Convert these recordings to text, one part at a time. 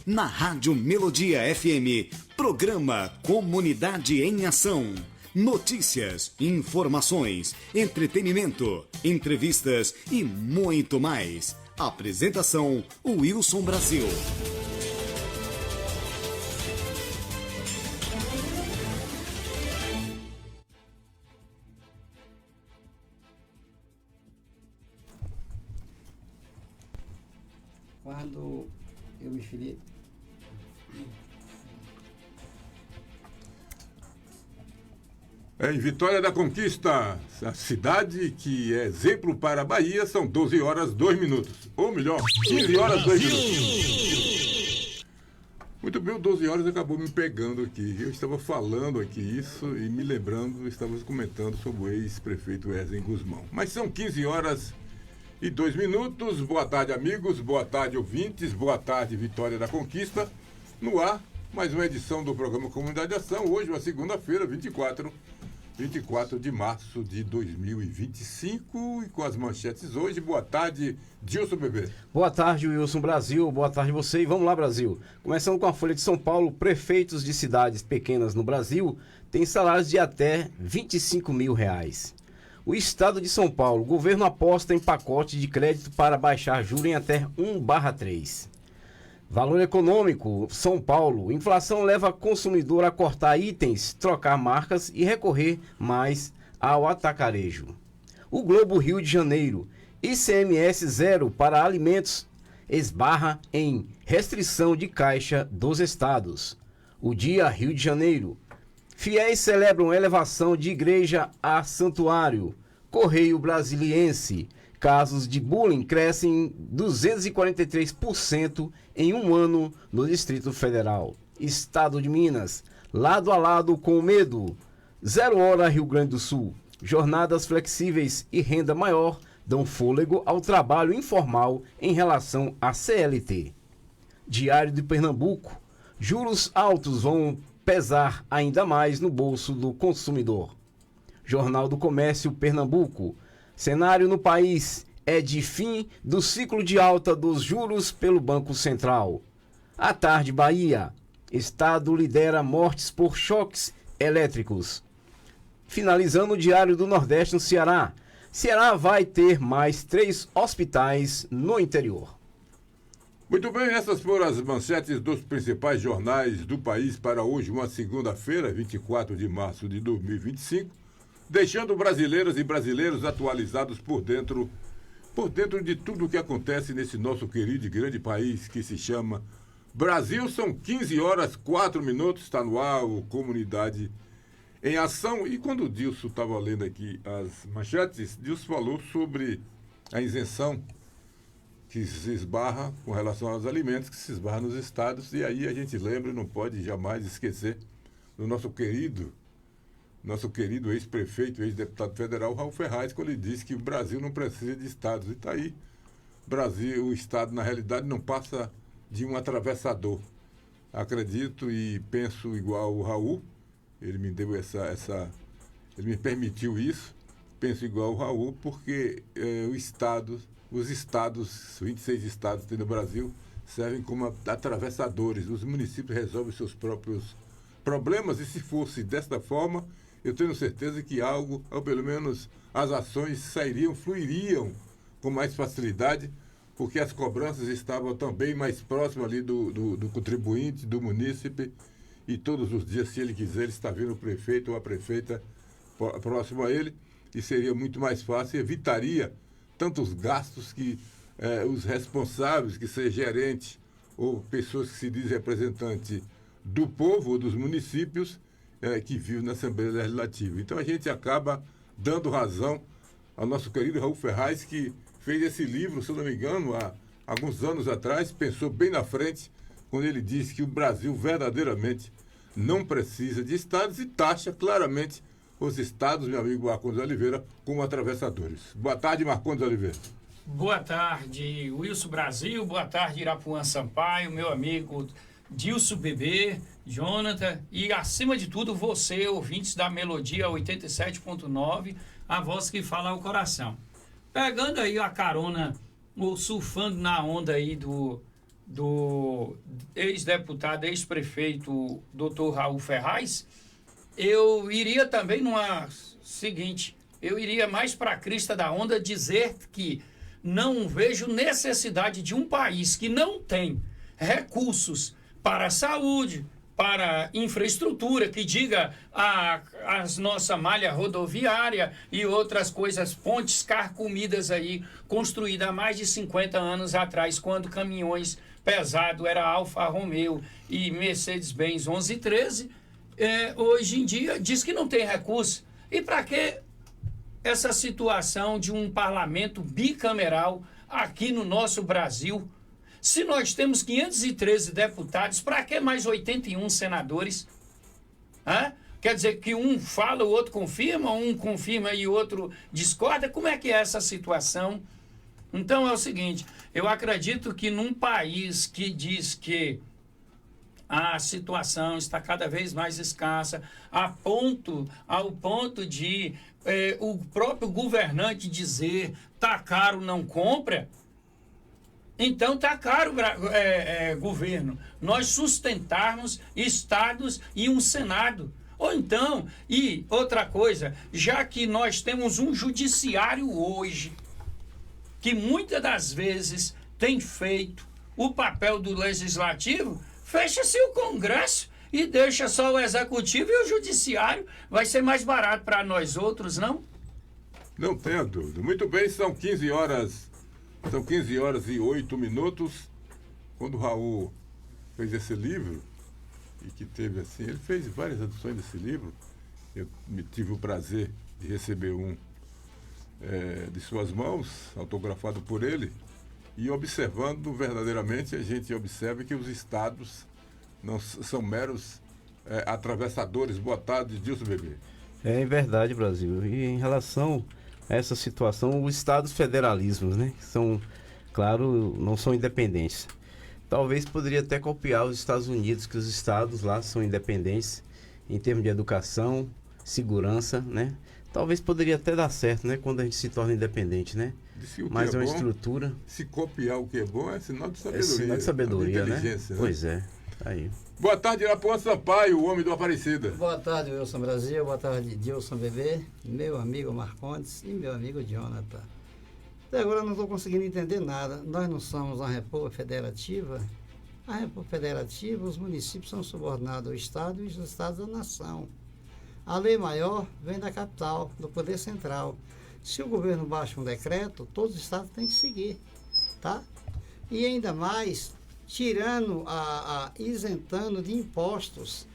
Na Rádio Melodia FM, programa Comunidade em Ação. Notícias, informações, entretenimento, entrevistas e muito mais. Apresentação, Wilson Brasil. Quando eu me filiei. Em Vitória da Conquista, a cidade que é exemplo para a Bahia, são 12 horas 2 minutos. Ou melhor, 15 horas 2 minutos. Muito bem, o 12 horas acabou me pegando aqui. Eu estava falando aqui isso e me lembrando, estávamos comentando sobre o ex-prefeito Wesley Guzmão. Mas são 15 horas e 2 minutos. Boa tarde, amigos. Boa tarde, ouvintes. Boa tarde, Vitória da Conquista. No ar, mais uma edição do programa Comunidade de Ação. Hoje, uma segunda-feira, 24 de março de 2025. E com as manchetes hoje. Boa tarde, Dilson Bebê. Boa tarde, Wilson Brasil. Boa tarde você e vamos lá, Brasil. Começando com a Folha de São Paulo, prefeitos de cidades pequenas no Brasil têm salários de até R$25 mil. O estado de São Paulo, o governo aposta em pacote de crédito para baixar juros em até 1/3. Valor econômico, São Paulo, inflação leva consumidor a cortar itens, trocar marcas e recorrer mais ao atacarejo. O Globo, Rio de Janeiro, ICMS zero para alimentos esbarra em restrição de caixa dos estados. O Dia, Rio de Janeiro, fiéis celebram elevação de igreja a santuário. Correio Brasiliense, casos de bullying crescem 243% em um ano no Distrito Federal. Estado de Minas, lado a lado com o medo. 0 hora Rio Grande do Sul. Jornadas flexíveis e renda maior dão fôlego ao trabalho informal em relação à CLT. Diário de Pernambuco. Juros altos vão pesar ainda mais no bolso do consumidor. Jornal do Comércio Pernambuco. Cenário no país é de fim do ciclo de alta dos juros pelo Banco Central. À tarde, Bahia. Estado lidera mortes por choques elétricos. Finalizando o Diário do Nordeste no Ceará. Ceará vai ter mais 3 hospitais no interior. Muito bem, essas foram as manchetes dos principais jornais do país para hoje, uma segunda-feira, 24 de março de 2025. Deixando brasileiras e brasileiros atualizados por dentro de tudo o que acontece nesse nosso querido e grande país que se chama Brasil. São 15 horas 4 minutos, está no ar o Comunidade em Ação. E quando o Dilson estava lendo aqui as manchetes, Dilson falou sobre a isenção que se esbarra com relação aos alimentos, que se esbarra nos estados. E aí a gente lembra e não pode jamais esquecer do nosso querido ex-prefeito, ex-deputado federal, Raul Ferraz, quando ele disse que o Brasil não precisa de estados. E está aí, o estado, na realidade, não passa de um atravessador. Acredito e penso igual o Raul, ele me deu ele me permitiu isso, penso igual o Raul, porque os 26 estados que tem no Brasil, servem como atravessadores. Os municípios resolvem seus próprios problemas, e se fosse desta forma, eu tenho certeza que algo, ou pelo menos as ações fluiriam com mais facilidade, porque as cobranças estavam também mais próximas ali do contribuinte, do munícipe, e todos os dias, se ele quiser, ele está vendo o prefeito ou a prefeita próximo a ele, e seria muito mais fácil, evitaria tantos gastos que os responsáveis, que seja gerente ou pessoas que se dizem representante do povo ou dos municípios que vivem na Assembleia Legislativa. Então a gente acaba dando razão ao nosso querido Raul Ferraz, que fez esse livro, se eu não me engano, há alguns anos atrás, pensou bem na frente, quando ele disse que o Brasil verdadeiramente não precisa de estados e taxa claramente os estados, meu amigo Marcondes Oliveira, como atravessadores. Boa tarde, Marcondes Oliveira. Boa tarde, Wilson Brasil. Boa tarde, Irapuã Sampaio, meu amigo Dilson Bebê, Jonathan e, acima de tudo, você, ouvintes da Melodia 87.9, a voz que fala ao coração. Pegando aí a carona, ou surfando na onda aí do ex-deputado, ex-prefeito, doutor Raul Ferraz, eu iria também numa seguinte, eu iria mais para a crista da onda dizer que não vejo necessidade de um país que não tem recursos para a saúde, para infraestrutura, que diga a nossa malha rodoviária e outras coisas, pontes carcomidas aí, construídas há mais de 50 anos atrás, quando caminhões pesados era Alfa Romeo e Mercedes-Benz 1113, hoje em dia diz que não tem recurso. E para que essa situação de um parlamento bicameral aqui no nosso Brasil? Se nós temos 513 deputados, para que mais 81 senadores? Quer dizer que um fala, o outro confirma, um confirma e o outro discorda? Como é que é essa situação? Então é o seguinte, eu acredito que num país que diz que a situação está cada vez mais escassa, ao ponto de o próprio governante dizer tá caro, não compra. Então tá caro, governo, nós sustentarmos estados e um Senado. Ou então, e outra coisa, já que nós temos um judiciário hoje, que muitas das vezes tem feito o papel do legislativo, fecha-se o Congresso e deixa só o executivo e o judiciário. Vai ser mais barato para nós outros, não? Não tenha dúvida. Muito bem, são 15 horas e 8 minutos. Quando o Raul fez esse livro, e que teve assim, ele fez várias edições desse livro, eu tive o prazer de receber um de suas mãos, autografado por ele, e observando verdadeiramente, a gente observa que os estados não são meros atravessadores. Boa tarde, Dilson Bebê. É verdade, Brasil. E em relação a essa situação, os estados federalismos, né, são, claro, não são independentes. Talvez poderia até copiar os Estados Unidos, que os estados lá são independentes em termos de educação, segurança, né? Talvez poderia até dar certo, né, quando a gente se torna independente, né? Mas é uma estrutura. Se copiar o que é bom é sinal de sabedoria. É sinal de sabedoria, né? Né? Pois é, tá aí. Boa tarde, Irapuã Sampaio, o homem do Aparecida. Boa tarde, Wilson Brasil. Boa tarde, Dilson Bebê, meu amigo Marcondes e meu amigo Jonathan. Até agora eu não estou conseguindo entender nada. Nós não somos uma república federativa. A república federativa, os municípios são subordinados ao Estado e os estados à nação. A lei maior vem da capital, do poder central. Se o governo baixa um decreto, todos os estados têm que seguir, tá? E ainda mais, tirando, isentando de impostos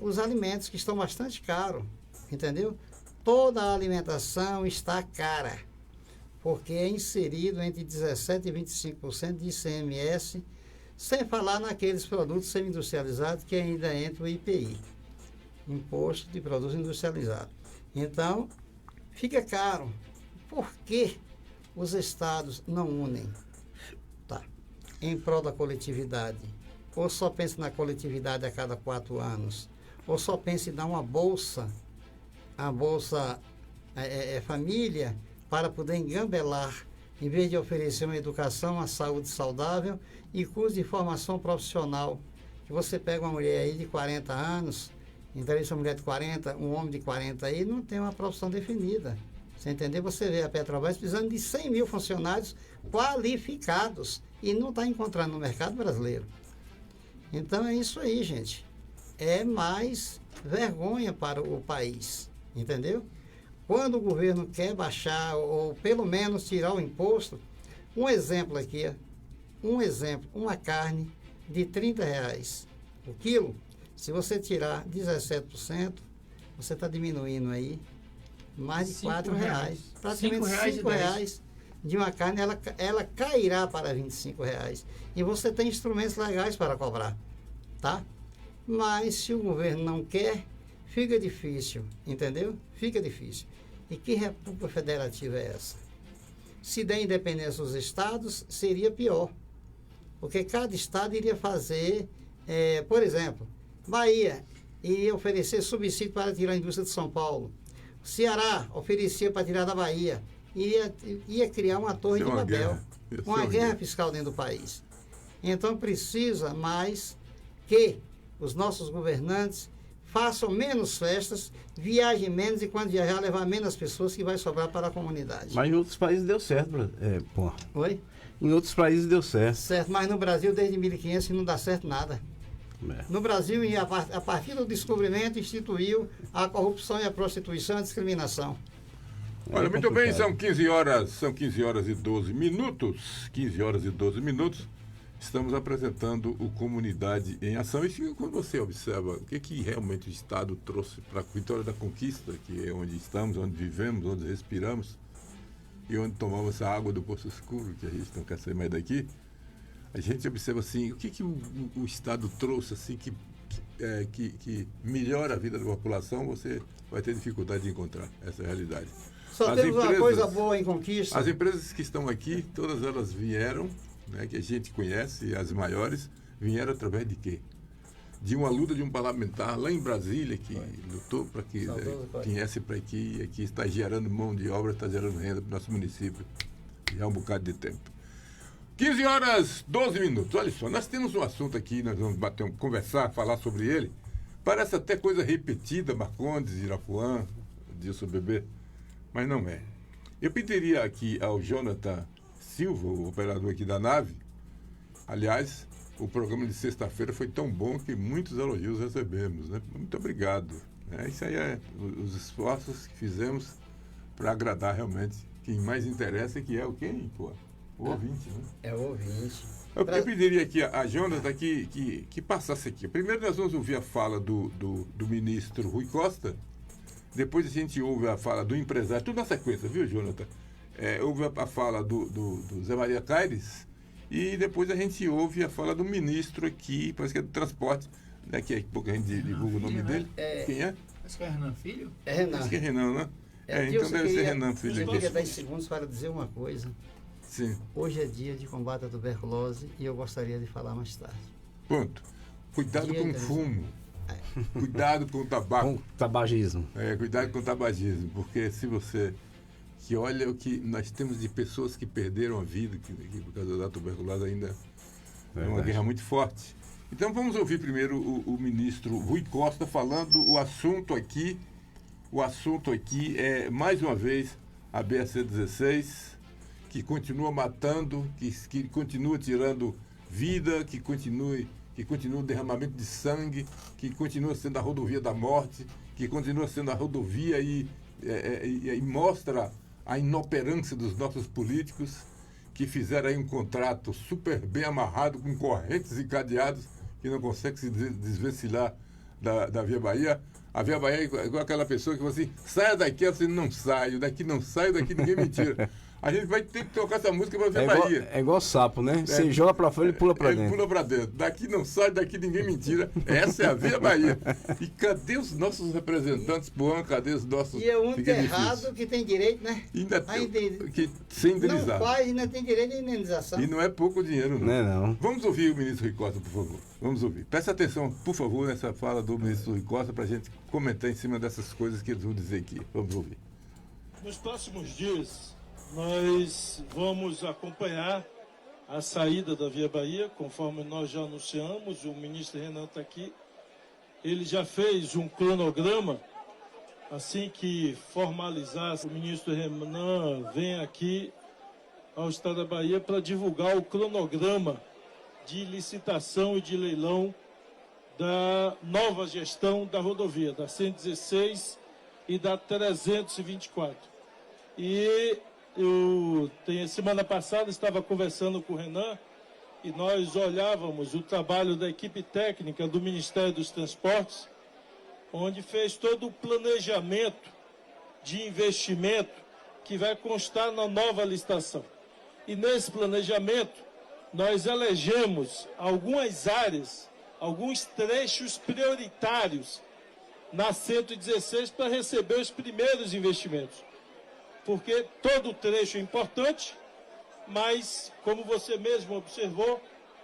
os alimentos que estão bastante caros, entendeu? Toda a alimentação está cara, porque é inserido entre 17% e 25% de ICMS, sem falar naqueles produtos semi-industrializados que ainda entra o IPI, Imposto de Produtos Industrializados. Então, fica caro. Por que os estados não unem? Tá. Em prol da coletividade. Ou só pensa na coletividade a cada 4 anos. Ou só pensa em dar uma bolsa, a bolsa família, para poder engambelar, em vez de oferecer uma educação, uma saúde saudável e curso de formação profissional. Que você pega uma mulher aí de 40 anos, entrevista uma mulher de 40, um homem de 40 aí, não tem uma profissão definida. Você entendeu? Você vê a Petrobras precisando de 100 mil funcionários qualificados e não está encontrando no mercado brasileiro. Então é isso aí, gente. É mais vergonha para o país, entendeu? Quando o governo quer baixar ou pelo menos tirar o imposto, um exemplo aqui, uma carne de R$30 o quilo, se você tirar 17%, você está diminuindo aí mais de R$4, praticamente R$5 de uma carne, ela cairá para R$25. E você tem instrumentos legais para cobrar, tá? Mas se o governo não quer, fica difícil, entendeu? Fica difícil. E que república federativa é essa? Se der independência aos estados, seria pior. Porque cada estado iria fazer, por exemplo, Bahia iria oferecer subsídio para tirar a indústria de São Paulo. Ceará oferecia para tirar da Bahia. Ia criar uma torre de Babel. Uma guerra fiscal dentro do país. Então precisa mais que os nossos governantes façam menos festas, viajem menos e quando viajar levar menos pessoas que vai sobrar para a comunidade. Mas em outros países deu certo, pô. Oi? Em outros países deu certo. Certo, mas no Brasil desde 1500 não dá certo nada. É. No Brasil, a partir do descobrimento, instituiu a corrupção e a prostituição e a discriminação. Olha, muito bem, são 15 horas e 12 minutos. 15 horas e 12 minutos. Estamos apresentando o Comunidade em Ação. E quando você observa o que realmente o Estado trouxe para a Vitória da Conquista, que é onde estamos, onde vivemos, onde respiramos, e onde tomamos essa água do Poço Escuro, que a gente não quer sair mais daqui, a gente observa assim, o que o Estado trouxe assim, que melhora a vida da população, você vai ter dificuldade de encontrar essa realidade. Só temos uma coisa boa em Conquista. As empresas que estão aqui, todas elas vieram, né, que a gente conhece, as maiores, vieram através de quê? De uma luta de um parlamentar lá em Brasília, que lutou para que viesse para aqui, e aqui está gerando mão de obra, está gerando renda para o nosso município. Já há um bocado de tempo. 15 horas, 12 minutos. Olha só, nós temos um assunto aqui, nós vamos conversar, falar sobre ele. Parece até coisa repetida, Marcondes, Irapuã, Dilson Bebê, mas não é. Eu pediria aqui ao Jonathan Silva, o operador aqui da nave, aliás, o programa de sexta-feira foi tão bom que muitos elogios recebemos, né? Muito obrigado. Isso aí é os esforços que fizemos para agradar realmente quem mais interessa, que é o quem, pô? O ouvinte, né? É o ouvinte. Eu pediria aqui a Jonathan que passasse aqui. Primeiro nós vamos ouvir a fala do ministro Rui Costa, depois a gente ouve a fala do empresário, tudo na sequência, viu, Jonathan? Ouve a fala do Zé Maria Caires e depois a gente ouve a fala do ministro aqui, parece que é do transporte, né, que pouco a gente divulga o nome dele. Quem é? Acho que é Renan Filho? É Renan. Acho que é Renan, né? Então deve ser Renan Filho. Eu queria 10 segundos para dizer uma coisa. Sim. Hoje é dia de combate à tuberculose e eu gostaria de falar mais tarde. Pronto. Cuidado com o fumo. Cuidado com o tabaco. Com tabagismo. Cuidado com o tabagismo, porque se você... que olha o que nós temos de pessoas que perderam a vida que por causa da tuberculose ainda é uma guerra muito forte. Então vamos ouvir primeiro o ministro Rui Costa falando o assunto aqui. O assunto aqui é, mais uma vez, a BSC-16, que continua matando, que continua tirando vida, que continua o derramamento de sangue, que continua sendo a rodovia da morte, que continua sendo a rodovia e mostra a inoperância dos nossos políticos, que fizeram aí um contrato super bem amarrado, com correntes e cadeados, que não consegue se desvencilhar da Via Bahia. A Via Bahia é igual aquela pessoa que fala assim, saia daqui, você não sai, daqui não sai, daqui ninguém me tira. A gente vai ter que tocar essa música para Via Bahia. É igual sapo, né? Você joga para fora e pula para dentro. Ele pula para dentro. Daqui não sai, daqui ninguém me tira. Essa é a Via Bahia. E cadê os nossos representantes, Puan? Cadê os nossos... E é o único errado que tem direito, né? Sem indenizar. Não faz, ainda tem direito à indenização. E não é pouco dinheiro, não. Não é não. Vamos ouvir o ministro Rui Costa, por favor. Vamos ouvir. Presta atenção, por favor, nessa fala do ministro Rui Costa, para a gente comentar em cima dessas coisas que eles vão dizer aqui. Vamos ouvir. Nos próximos dias, nós vamos acompanhar a saída da Via Bahia, conforme nós já anunciamos, o ministro Renan está aqui. Ele já fez um cronograma, assim que formalizar, o ministro Renan vem aqui ao Estado da Bahia para divulgar o cronograma de licitação e de leilão da nova gestão da rodovia, da 116 e da 324. E semana passada estava conversando com o Renan e nós olhávamos o trabalho da equipe técnica do Ministério dos Transportes, onde fez todo o planejamento de investimento que vai constar na nova licitação. E nesse planejamento nós elegemos algumas áreas, alguns trechos prioritários na 116 para receber os primeiros investimentos. Porque todo trecho é importante, mas, como você mesmo observou,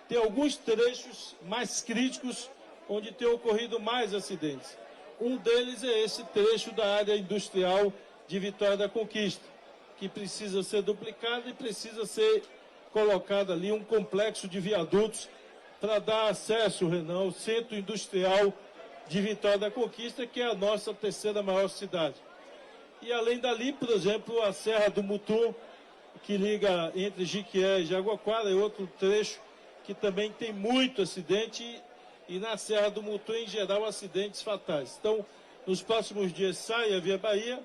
tem alguns trechos mais críticos onde tem ocorrido mais acidentes. Um deles é esse trecho da área industrial de Vitória da Conquista, que precisa ser duplicado e precisa ser colocado ali um complexo de viadutos para dar acesso, Renan, ao centro industrial de Vitória da Conquista, que é a nossa terceira maior cidade. E além dali, por exemplo, a Serra do Mutum, que liga entre Jiquié e Jaguaquara, é outro trecho que também tem muito acidente, e na Serra do Mutum, em geral, acidentes fatais. Então, nos próximos dias sai a Via Bahia,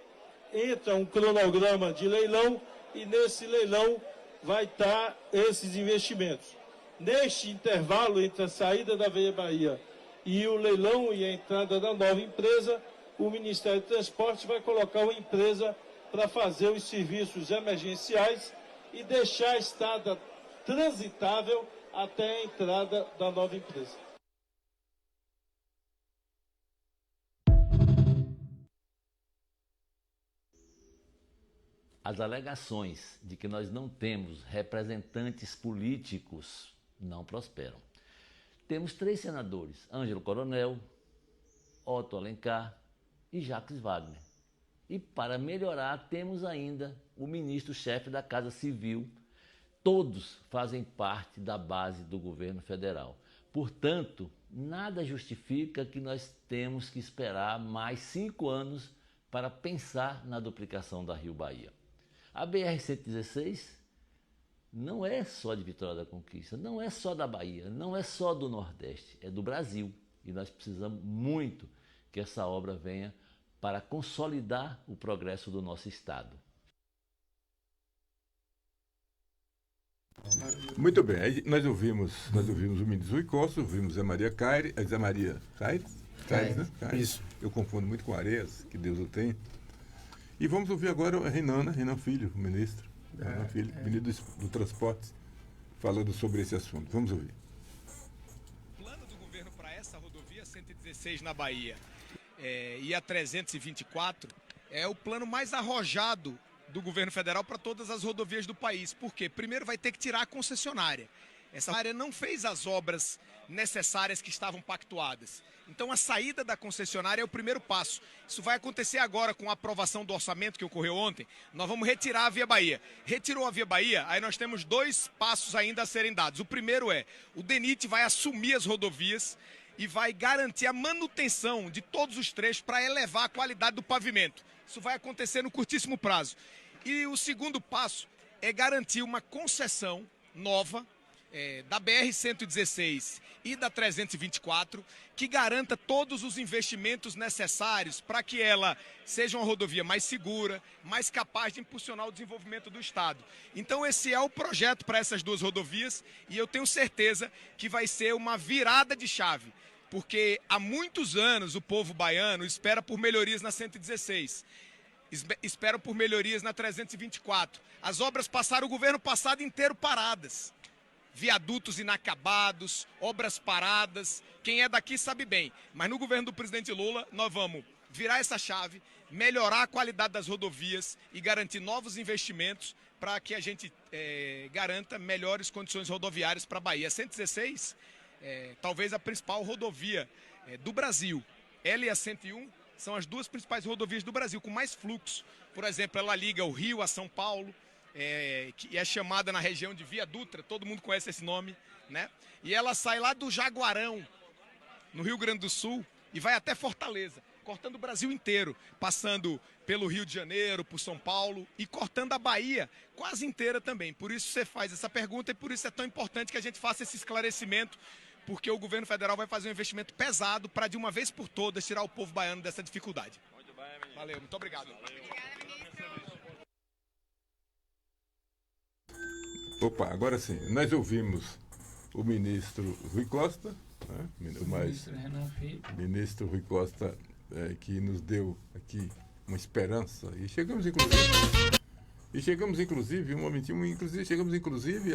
entra um cronograma de leilão, e nesse leilão vai estar esses investimentos. Neste intervalo entre a saída da Via Bahia e o leilão e a entrada da nova empresa, o Ministério do Transporte vai colocar uma empresa para fazer os serviços emergenciais e deixar a estrada transitável até a entrada da nova empresa. As alegações de que nós não temos representantes políticos não prosperam. Temos 3 senadores, Ângelo Coronel, Otto Alencar e Jacques Wagner. E para melhorar, temos ainda o ministro-chefe da Casa Civil. Todos fazem parte da base do governo federal. Portanto, nada justifica que nós temos que esperar mais 5 anos para pensar na duplicação da Rio Bahia. A BR-116 não é só de Vitória da Conquista, não é só da Bahia, não é só do Nordeste, é do Brasil. E nós precisamos muito que essa obra venha para consolidar o progresso do nosso Estado. Muito bem, aí nós ouvimos o ministro Rui Costa, ouvimos Zé Maria Caires, né? Isso. Eu confundo muito com Areias, que Deus o tenha. E vamos ouvir agora o Renan Filho, o ministro. Renan Filho, ministro do Transporte, falando sobre esse assunto. Vamos ouvir. O plano do governo para essa rodovia 116 na Bahia e a 324 é o plano mais arrojado do governo federal para todas as rodovias do país. Por quê? Primeiro vai ter que tirar a concessionária. Essa área não fez as obras necessárias que estavam pactuadas. Então a saída da concessionária é o primeiro passo. Isso vai acontecer agora com a aprovação do orçamento que ocorreu ontem. Nós vamos retirar a Via Bahia. Retirou a Via Bahia, aí nós temos 2 passos ainda a serem dados. O primeiro é, o DENIT vai assumir as rodovias e vai garantir a manutenção de todos os trechos para elevar a qualidade do pavimento. Isso vai acontecer no curtíssimo prazo. E o segundo passo é garantir uma concessão nova da BR-116 e da 324, que garanta todos os investimentos necessários para que ela seja uma rodovia mais segura, mais capaz de impulsionar o desenvolvimento do Estado. Então esse é o projeto para essas 2 rodovias e eu tenho certeza que vai ser uma virada de chave, porque há muitos anos o povo baiano espera por melhorias na 116. Esperam por melhorias na 324. As obras passaram o governo passado inteiro paradas. Viadutos inacabados, obras paradas. Quem é daqui sabe bem. Mas no governo do presidente Lula, nós vamos virar essa chave, melhorar a qualidade das rodovias e garantir novos investimentos para que a gente garanta melhores condições rodoviárias para a Bahia. A 116 talvez a principal rodovia do Brasil. Ela e a 101 são as 2 principais rodovias do Brasil, com mais fluxo. Por exemplo, ela liga o Rio a São Paulo, que é chamada na região de Via Dutra, todo mundo conhece esse nome, né? E ela sai lá do Jaguarão, no Rio Grande do Sul, e vai até Fortaleza, cortando o Brasil inteiro, passando pelo Rio de Janeiro, por São Paulo e cortando a Bahia quase inteira também. Por isso você faz essa pergunta e por isso é tão importante que a gente faça esse esclarecimento, porque o governo federal vai fazer um investimento pesado para, de uma vez por todas, tirar o povo baiano dessa dificuldade. Muito bem, menino. Valeu, muito obrigado. Opa, agora sim, nós ouvimos o ministro Rui Costa, né? Ministro Rui Costa, que nos deu aqui uma esperança, e chegamos inclusive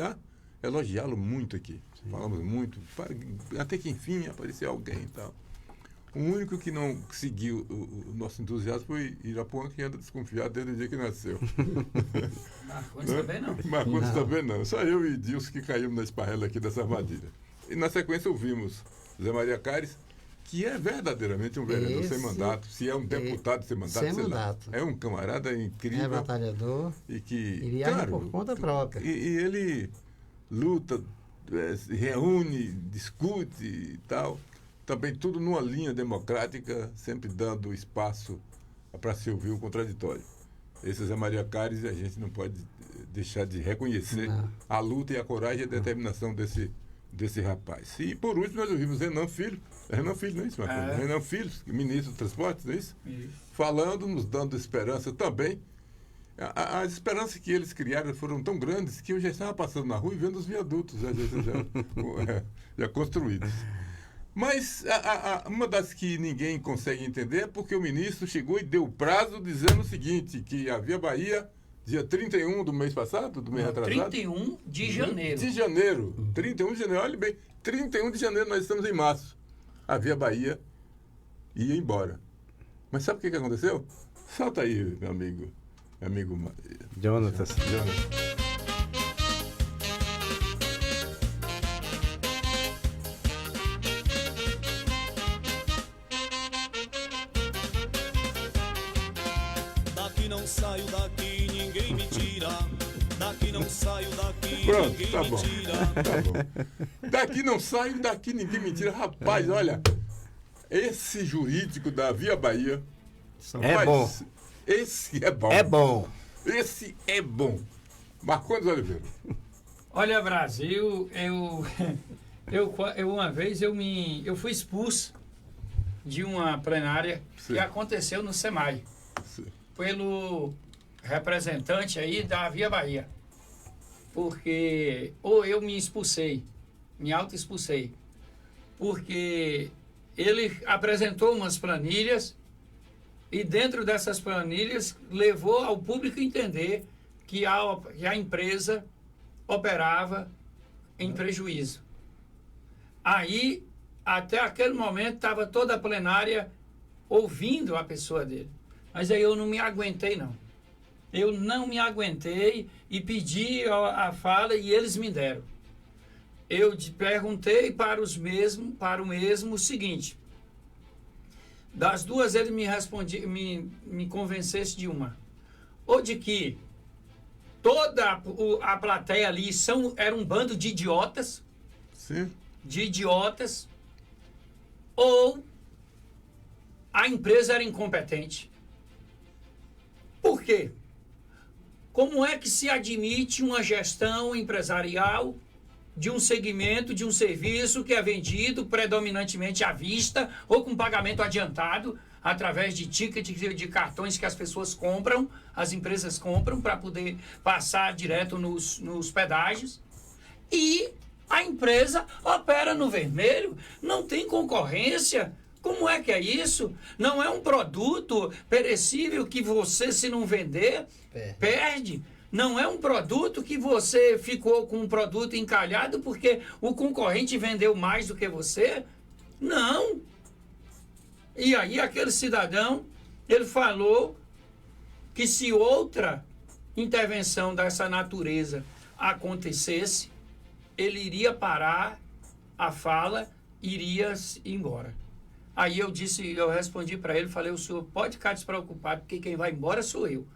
a elogiá-lo muito aqui. Sim. Falamos muito, até que enfim apareceu alguém e tal. O único que não seguiu o nosso entusiasmo foi Irapuã, que anda desconfiado desde o dia que nasceu. Marcondes também não. Marcondes também não. Só eu e Dilson que caímos na esparrela aqui dessa armadilha. E na sequência ouvimos Zé Maria Caires, que é verdadeiramente um vereador sem mandato, se é um deputado sem mandato, sem mandato. É um camarada incrível. É batalhador e viaja por conta própria. E ele luta, se reúne, discute e tal. Também tudo numa linha democrática, sempre dando espaço para se ouvir o contraditório. Esse é Zé Maria Cares e a gente não pode deixar de reconhecer a luta e a coragem e a determinação desse rapaz. E por último nós ouvimos Renan Filho, não é isso, Marcos? Renan Filho, ministro do Transporte, não é isso? Falando, nos dando esperança também. As esperanças que eles criaram foram tão grandes que eu já estava passando na rua e vendo os viadutos já construídos. Mas uma das que ninguém consegue entender é porque o ministro chegou e deu prazo dizendo o seguinte, que a Via Bahia, dia 31 do mês passado, do mês atrasado... 31 de janeiro. 31 de janeiro, olha bem, 31 de janeiro, nós estamos em março. A Via Bahia ia embora. Mas sabe o que aconteceu? Solta aí, meu amigo Jonathan. Daqui não saio, daqui ninguém me tira. Daqui não saio, daqui Pronto, ninguém tá me bom. tira. Tá bom. Daqui não saio, daqui ninguém me tira. Rapaz, olha, esse jurídico da Via Bahia... É bom. Esse é bom. É bom. Esse é bom. Marcondes Oliveira. Olha, Brasil, eu uma vez eu fui expulso de uma plenária que aconteceu no SEMAI, pelo representante aí da Via Bahia. Porque, ou eu me expulsei, me auto-expulsei, porque ele apresentou umas planilhas e dentro dessas planilhas levou ao público entender que a empresa operava em prejuízo. Aí, até aquele momento, estava toda a plenária ouvindo a pessoa dele. Mas aí eu não me aguentei, não. Eu não me aguentei e pedi a fala e eles me deram. Eu perguntei para o mesmo o seguinte. Das duas ele me respondia, me convencesse de uma. Ou de que toda a plateia ali era um bando de idiotas. Sim. De idiotas. Ou a empresa era incompetente. Por quê? Como é que se admite uma gestão empresarial de um segmento, de um serviço que é vendido predominantemente à vista ou com pagamento adiantado através de tickets de cartões que as pessoas compram, as empresas compram para poder passar direto nos pedágios, e a empresa opera no vermelho, não tem concorrência. Como é que é isso? Não é um produto perecível que você, se não vender, perde. Não é um produto que você ficou com um produto encalhado porque o concorrente vendeu mais do que você. Não. E aí aquele cidadão, ele falou que se outra intervenção dessa natureza acontecesse, ele iria parar a fala, iria embora. Aí eu respondi para ele, falei, o senhor pode ficar despreocupado, porque quem vai embora sou eu.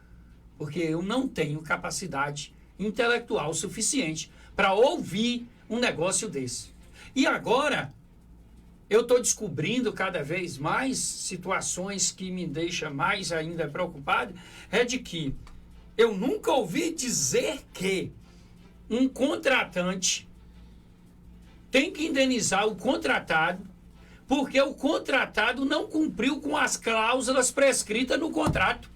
Porque eu não tenho capacidade intelectual suficiente para ouvir um negócio desse. E agora, eu estou descobrindo cada vez mais situações que me deixam mais ainda preocupado, é de que eu nunca ouvi dizer que um contratante tem que indenizar o contratado porque o contratado não cumpriu com as cláusulas prescritas no contrato.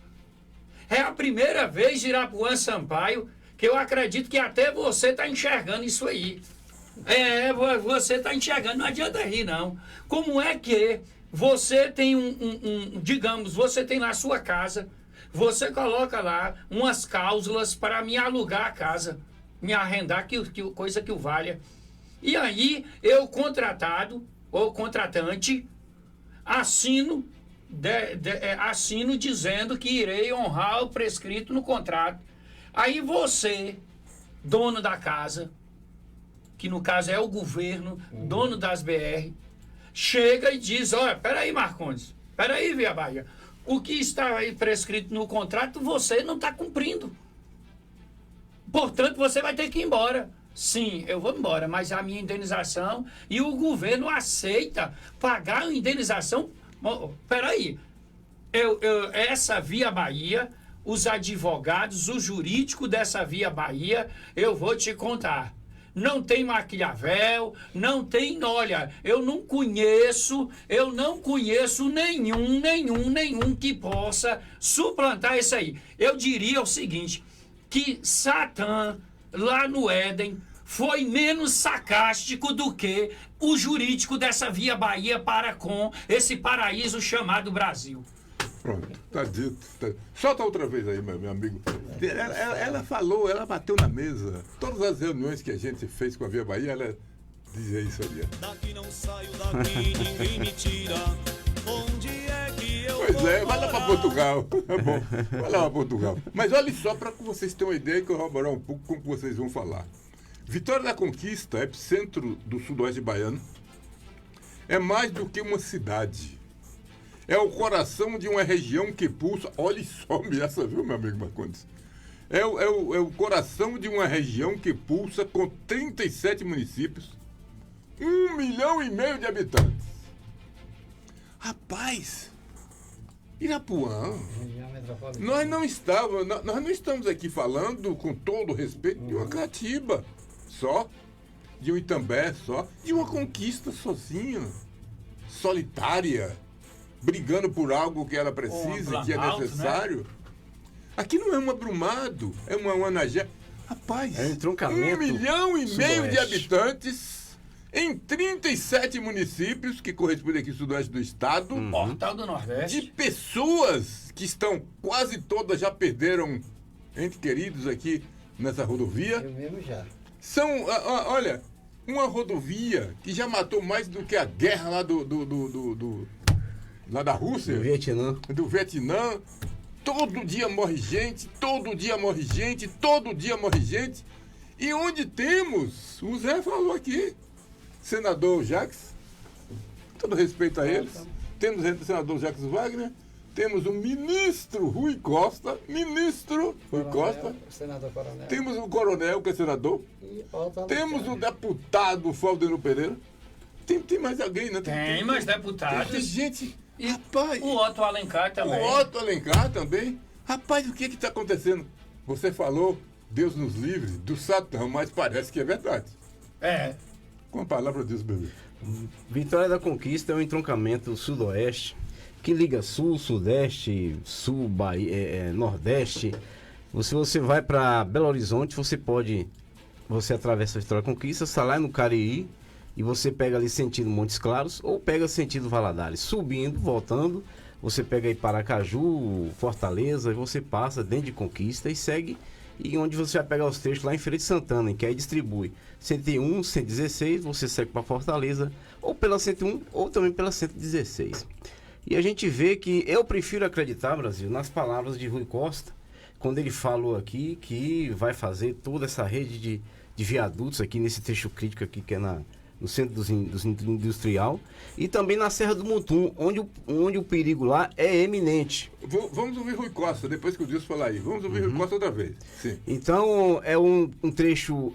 É a primeira vez, Irapuã Sampaio, que eu acredito que até você está enxergando isso aí. Você está enxergando, não adianta rir, não. Como é que você tem digamos, você tem lá a sua casa, você coloca lá umas cláusulas para me alugar a casa, me arrendar, coisa que o valha. E aí, eu contratado, ou contratante, assino dizendo que irei honrar o prescrito no contrato. Aí você, dono da casa, que no caso é o governo, dono das BR, chega e diz, olha, peraí, Marcondes, peraí, Via Bahia, o que está aí prescrito no contrato, você não está cumprindo. Portanto, você vai ter que ir embora. Sim, eu vou embora, mas a minha indenização e o governo aceita pagar a indenização. Peraí, essa Via Bahia, os advogados, o jurídico dessa Via Bahia, eu vou te contar. Não tem Maquiavel, não tem, olha, eu não conheço nenhum que possa suplantar isso aí. Eu diria o seguinte, que Satã, lá no Éden, foi menos sarcástico do que o jurídico dessa Via Bahia para com esse paraíso chamado Brasil. Pronto, tá dito. Solta outra vez aí, meu amigo. Ela falou, ela bateu na mesa. Todas as reuniões que a gente fez com a Via Bahia, ela dizia isso ali. Daqui não saio, daqui ninguém me tira. Onde é que eu Pois vou é, vai lá pra morar? Portugal. É bom, vai lá pra Portugal. Mas olha só, para que vocês tenham uma ideia que eu vou corroborar um pouco com o que vocês vão falar. Vitória da Conquista, epicentro do sudoeste baiano, é mais do que uma cidade. É o coração de uma região que pulsa. Olha só, essa, viu, meu amigo Marcondes? É o coração de uma região que pulsa com 37 municípios, 1,5 milhão de habitantes. Rapaz, Irapuã, nós não estamos aqui falando, com todo respeito, de uma Catiba só, de um Itambé só, de uma conquista sozinha, solitária, brigando por algo que ela precisa, que é necessário. Né? Aqui não é um Abrumado, é uma Anagé. Rapaz, é um entroncamento 1,5 milhão de habitantes em 37 municípios, que correspondem aqui ao sudoeste do estado. Portal do Nordeste. De pessoas que estão, quase todas já perderam entes queridos aqui nessa rodovia. Eu mesmo já. São, olha, uma rodovia que já matou mais do que a guerra lá lá da Rússia. Do Vietnã. Todo dia morre gente, todo dia morre gente, todo dia morre gente. E onde temos, o Zé falou aqui, senador Jacques, todo respeito a eles, temos o senador Jacques Wagner, temos o ministro Rui Costa, senador Coronel. Temos o coronel, que é senador, temos o deputado Faldeno Pereira, tem mais alguém, né? Tem mais deputados. Tem gente... E rapaz, o Otto Alencar também. O Otto Alencar também. Rapaz, o que está acontecendo? Você falou, Deus nos livre, do Satã, mas parece que é verdade. É. Com a palavra de Deus, bebê. Vitória da Conquista é um entroncamento sudoeste que liga sul, sudeste, sul, Bahia, nordeste. Se você vai para Belo Horizonte, você atravessa a Vitória da Conquista, sai lá no Cariri, e você pega ali sentido Montes Claros ou pega sentido Valadares. Subindo, voltando, você pega aí Paracaju, Fortaleza, e você passa dentro de Conquista e segue. E onde você vai pegar os trechos lá em Feira de Santana, que aí distribui 101, 116, você segue para Fortaleza, ou pela 101 ou também pela 116. E a gente vê que eu prefiro acreditar, Brasil, nas palavras de Rui Costa, quando ele falou aqui que vai fazer toda essa rede de viadutos aqui nesse trecho crítico aqui que é no centro dos industrial, e também na Serra do Mutum, onde o perigo lá é eminente. Vamos ouvir Rui Costa, depois que o Deus falar aí. Vamos ouvir Rui Costa outra vez. Sim. Então, é um trecho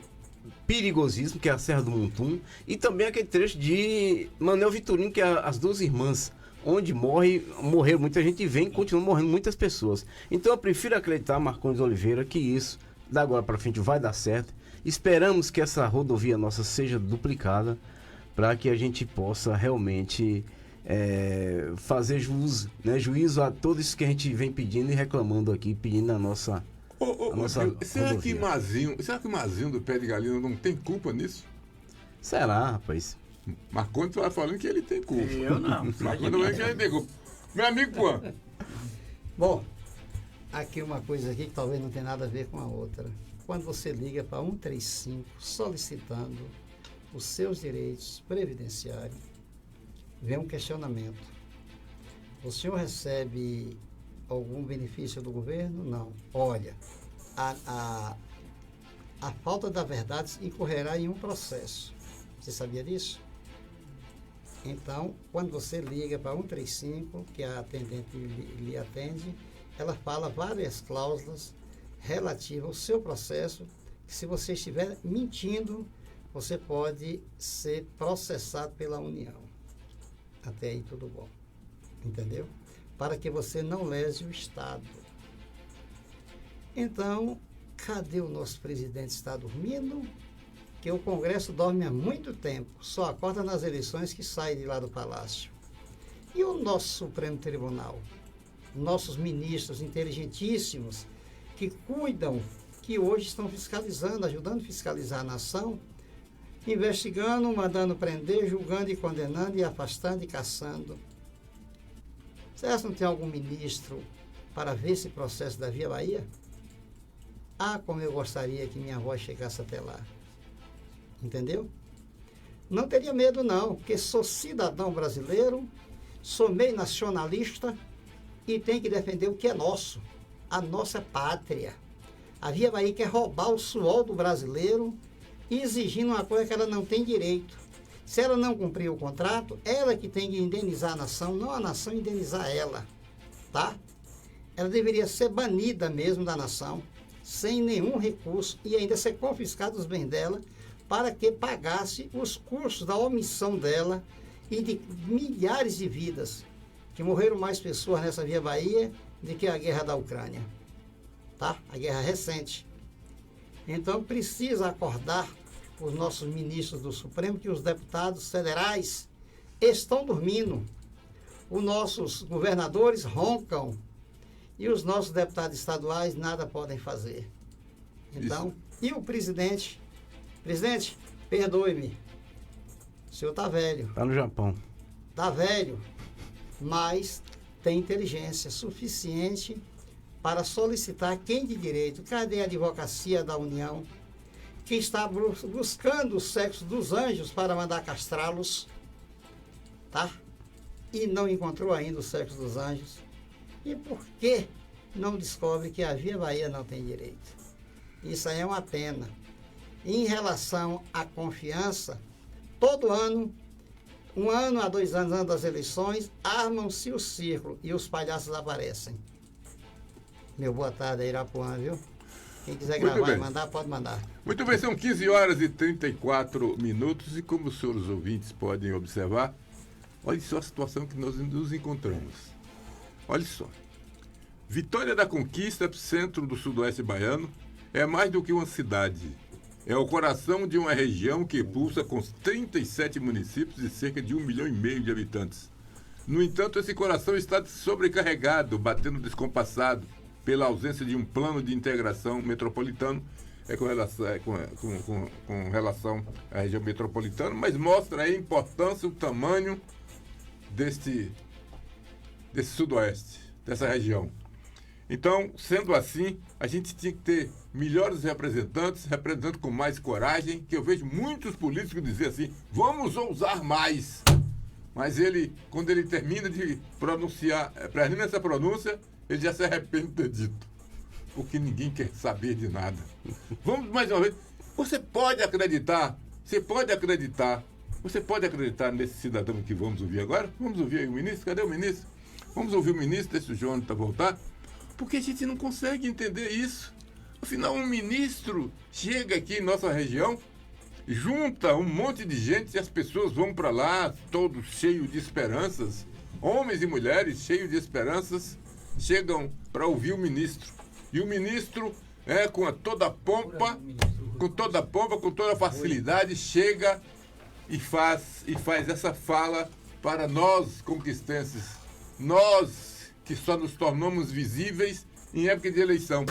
perigosíssimo, que é a Serra do Mutum, e também aquele trecho de Manuel Vitorino, que é as Duas Irmãs, onde morreu muita gente e vem e continua morrendo muitas pessoas. Então, eu prefiro acreditar, Marcondes Oliveira, que isso, da agora para frente, vai dar certo. Esperamos que essa rodovia nossa seja duplicada para que a gente possa realmente fazer juízo a tudo isso que a gente vem pedindo e reclamando aqui, pedindo a nossa será que o Mazinho do Pé de Galinha não tem culpa nisso? Será, rapaz? Marcondes está falando que ele tem culpa. Eu não. Marcondes falando que ele tem culpa. Meu amigo Juan. Bom, aqui uma coisa aqui que talvez não tenha nada a ver com a outra. Quando você liga para 135 solicitando os seus direitos previdenciários, vem um questionamento. O senhor recebe algum benefício do governo? Não. Olha, a falta da verdade incorrerá em um processo. Você sabia disso? Então, quando você liga para 135, que a atendente lhe atende, ela fala várias cláusulas relativa ao seu processo Se você estiver mentindo, você pode ser processado pela União. Até aí tudo bom. Entendeu? Para que você não lese o Estado. Então, cadê o nosso presidente? Está dormindo? Que o Congresso dorme há muito tempo. Só acorda nas eleições que sai de lá do Palácio. E o nosso Supremo Tribunal? Nossos ministros inteligentíssimos que cuidam, que hoje estão fiscalizando, ajudando a fiscalizar a nação, investigando, mandando prender, julgando e condenando e afastando e caçando. Será que não tem algum ministro para ver esse processo da Via Bahia? Ah, como eu gostaria que minha voz chegasse até lá. Entendeu? Não teria medo não, porque sou cidadão brasileiro, sou meio nacionalista e tenho que defender o que é nosso, a nossa pátria. A Via Bahia quer roubar o suor do brasileiro, exigindo uma coisa que ela não tem direito. Se ela não cumprir o contrato, ela que tem que indenizar a nação, não a nação indenizar ela, tá? Ela deveria ser banida mesmo da nação, sem nenhum recurso, e ainda ser confiscado os bens dela, para que pagasse os custos da omissão dela e de milhares de vidas, que morreram mais pessoas nessa Via Bahia do que a guerra da Ucrânia, tá? A guerra recente. Então precisa acordar os nossos ministros do Supremo que os deputados federais estão dormindo, os nossos governadores roncam e os nossos deputados estaduais nada podem fazer. Então, e o presidente? Presidente, perdoe-me, o senhor está velho. Está no Japão. Está velho, mas tem inteligência suficiente para solicitar quem de direito. Cadê a advocacia da União, que está buscando o sexo dos anjos para mandar castrá-los, tá? E não encontrou ainda o sexo dos anjos. E por que não descobre que a Via Bahia não tem direito? Isso aí é uma pena. Em relação à confiança, todo ano, 1 ano a 2 anos antes das eleições, armam-se o círculo e os palhaços aparecem. Meu boa tarde, Irapuã, viu? Quem quiser gravar e mandar, pode mandar. Muito bem, são 15 horas e 34 minutos e como os senhores ouvintes podem observar, olha só a situação que nós nos encontramos. Olha só. Vitória da Conquista, centro do sudoeste baiano, é mais do que uma cidade. É o coração de uma região que pulsa com 37 municípios e cerca de 1,5 milhão de habitantes. No entanto, esse coração está sobrecarregado, batendo descompassado pela ausência de um plano de integração metropolitano, com relação à região metropolitana, mas mostra a importância, o tamanho desse sudoeste, dessa região. Então, sendo assim, a gente tinha que ter melhores representantes, representando com mais coragem, que eu vejo muitos políticos dizer assim, vamos ousar mais. Mas ele, quando ele termina de pronunciar, termina essa pronúncia, ele já se arrepende de ter dito. Porque ninguém quer saber de nada. Vamos mais uma vez. Você pode acreditar nesse cidadão que vamos ouvir agora? Vamos ouvir aí o ministro? Cadê o ministro? Vamos ouvir o ministro, deixa o Jonathan voltar. Porque a gente não consegue entender isso. Afinal, um ministro chega aqui em nossa região, junta um monte de gente e as pessoas vão para lá, todos cheios de esperanças. Homens e mulheres cheios de esperanças chegam para ouvir o ministro. E o ministro, com toda a pompa, com toda a facilidade, chega e faz essa fala para nós conquistenses. Nós que só nos tornamos visíveis em época de eleição.